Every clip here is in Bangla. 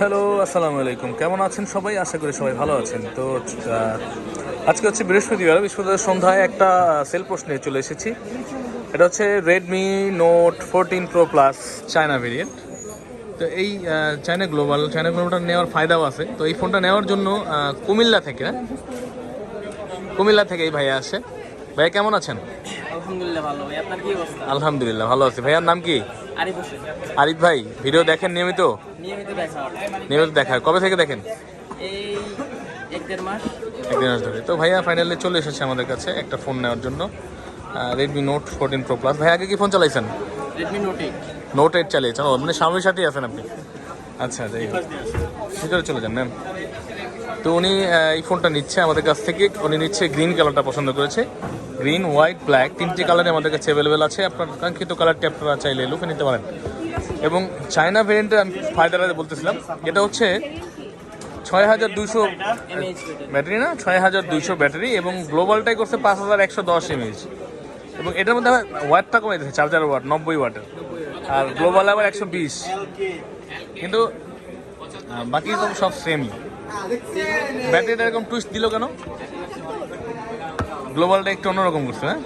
হ্যালো, আসসালামু আলাইকুম। কেমন আছেন সবাই? আশা করি সবাই ভালো আছেন। তো আজকে হচ্ছে বৃহস্পতিবার সন্ধ্যায় একটা সেল পোস্ট নিয়ে চলে এসেছি। এটা হচ্ছে Redmi note 14 pro plus China variant. তো এই চায়না গ্লোবালটা নেওয়ার ফায়দাও আছে। তো এই ফোনটা নেওয়ার জন্য কুমিল্লা থেকে এই ভাইয়া আসে। ভাইয়া কেমন আছেন? আলহামদুলিল্লাহ ভালো ভাই। আপনার কি অবস্থা? আলহামদুলিল্লাহ ভালো আছি। ভাইয়ার নাম কি? আরিফ হোসেন। আরিফ ভাই, ভিডিও দেখেন নিয়মিত? নিয়মিত দেখা হয়। নিয়মিত দেখা হয়। কবে থেকে দেখেন? এই এক দেড় মাস। একদিন ধরে। তো ভাইয়া ফাইনালি চলে এসেছে আমাদের কাছে একটা ফোন নেওয়ার জন্য, রেডমি নোট 14 প্রো প্লাস। ভাই আগে কি ফোন চালাইছেন? Redmi note 8। নোট 8 চালিয়েছেন? ও মানে স্বামীর সাথেই আছেন আপনি। আচ্ছা, যাই হোক, ভিতরে চলে যান ম্যাম। তো উনি এই ফোনটা নিচ্ছে আমাদের কাছ থেকে। উনি নিচ্ছে গ্রিন কালারটা পছন্দ করেছে। গ্রিন, হোয়াইট, ব্ল্যাক তিনটি কালারে আমাদের কাছে অ্যাভেলেবেল আছে। আপনার কাঙ্ক্ষিত কালারটি আপনারা চাইলে লুফে নিতে পারেন। এবং চায়না ভেরিয়েন্টে আমি ফায়দাটা বলতেছিলাম, এটা হচ্ছে 6200 ব্যাটারি, না 6200 ব্যাটারি, এবং গ্লোবালটাই করছে 5110 এমএইচ। এবং এটার মধ্যে ওয়াটটা কমে দিয়েছে, চার্জার ওয়াট 90 ওয়াটের, আর গ্লোবাল আবার 120। কিন্তু বাকি সব সেমই। ব্যাটারিটা এরকম টুইস্ট দিল কেন? গ্লোবালটা একটু অন্যরকম করছে। হ্যাঁ,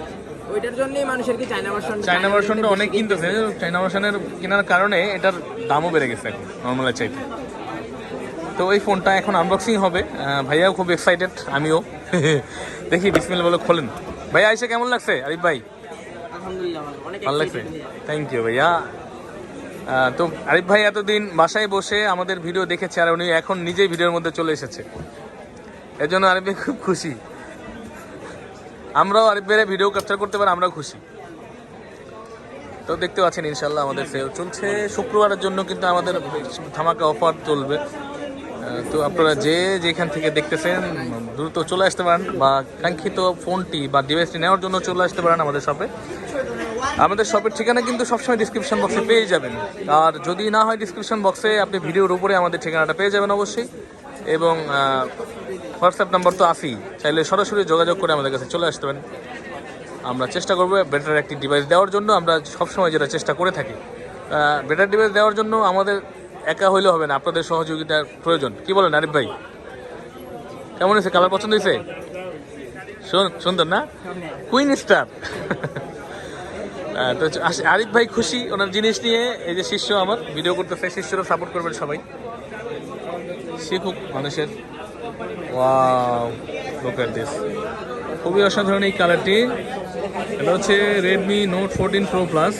ওইটার জন্যই মানুষের কি চায়না ভার্সনটা অনেক কিনতেছে। চায়না ভার্সনের কেনার কারণে এটার দামও বেড়ে গেছে এখন নর্মালের চাইতে। তো এই ফোনটা এখন আনবক্সিং হবে। ভাইয়াও খুব এক্সাইটেড, আমিও। দেখি, বিসমিল্লাহ বলে খোলেন। ভাইয়া এসে কেমন লাগছে আরিফ ভাই? আলহামদুলিল্লাহ ভালো, অনেক ভালো লাগছে, থ্যাংক ইউ ভাইয়া। তো আরিফ ভাই এতদিন বাসায় বসে আমাদের ভিডিও দেখেছে, আর উনি এখন নিজেই ভিডিওর মধ্যে চলে এসেছে। এর জন্য আরিফ ভাই খুব খুশি। আমরাও আরিফ ভাইয়ের ভিডিও ক্যাপচার করতে পারি, আমরাও খুশি। তো দেখতে পাচ্ছেন ইনশাল্লাহ আমাদের সেল চলছে। শুক্রবারের জন্য কিন্তু আমাদের ধামাকা অফার চলবে। তো আপনারা যেখান থেকে দেখতেছেন দ্রুত চলে আসতে পারেন, বা কাঙ্ক্ষিত ফোনটি বা ডিভাইসটি নেওয়ার জন্য চলে আসতে পারেন আমাদের শপে। আমাদের শপের ঠিকানা কিন্তু সবসময় ডিসক্রিপশন বক্সে পেয়ে যাবেন। আর যদি না হয় ডিসক্রিপশন বক্সে, আপনি ভিডিওর উপরে আমাদের ঠিকানাটা পেয়ে যাবেন অবশ্যই। এবং হোয়াটসঅ্যাপ নাম্বার তো আছেই, চাইলে সরাসরি যোগাযোগ করে আমাদের কাছে চলে আসতে পারেন। আমরা চেষ্টা করবো বেটার একটি ডিভাইস দেওয়ার জন্য। আমরা সবসময় যেটা চেষ্টা করে থাকি, বেটার ডিভাইস দেওয়ার জন্য আমাদের একা হইলে হবে না, আপনাদের সহযোগিতার প্রয়োজন। কি বলেন আরিফ ভাই? কেমন হয়েছে? কালার পছন্দ হয়েছে? সুন্দর না? Queen star. তো আরিফ ভাই খুশি ওনার জিনিস নিয়ে। এই যে শিষ্য আমার ভিডিও করতেছে, শিষ্যরা সাপোর্ট করবেন সবাই, শিখুক মানুষের। ওয়াও, লুক এট দিস, খুবই অসাধারণ এই কালারটি। এটা হচ্ছে Redmi note 14 pro plus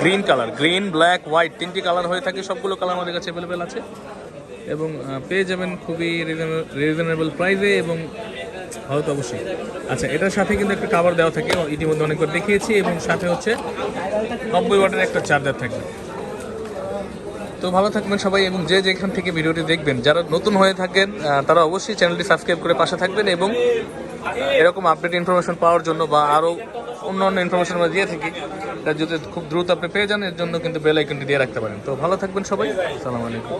green colour. Green, black, white তিনটি কালার হয়ে থাকে। সবগুলো কালার আমাদের কাছে অ্যাভেলেবেল আছে, এবং পেয়ে যাবেন খুবই রিজনেবল প্রাইসে, এবং ভালো তো অবশ্যই। আচ্ছা, এটার সাথে কিন্তু একটা কভার দেওয়া থাকে, ইতিমধ্যে অনেকবার দেখিয়েছি, এবং সাথে হচ্ছে 90 ওয়াটের একটা চার্জার থাকে। তো ভালো থাকবেন সবাই, এবং যেখান থেকে ভিডিওটি দেখবেন, যারা নতুন হয়ে থাকেন তারা অবশ্যই চ্যানেলটি সাবস্ক্রাইব করে পাশে থাকবেন। এবং এরকম আপডেট ইনফরমেশন পাওয়ার জন্য, বা আরও অন্য ইনফরমেশন আমরা দিয়ে থাকি, এটা যদি খুব দ্রুত আপনি পেয়ে যান, এর জন্য কিন্তু বেল আইকনটি দিয়ে রাখতে পারেন। তো ভালো থাকবেন সবাই, আসসালামু আলাইকুম।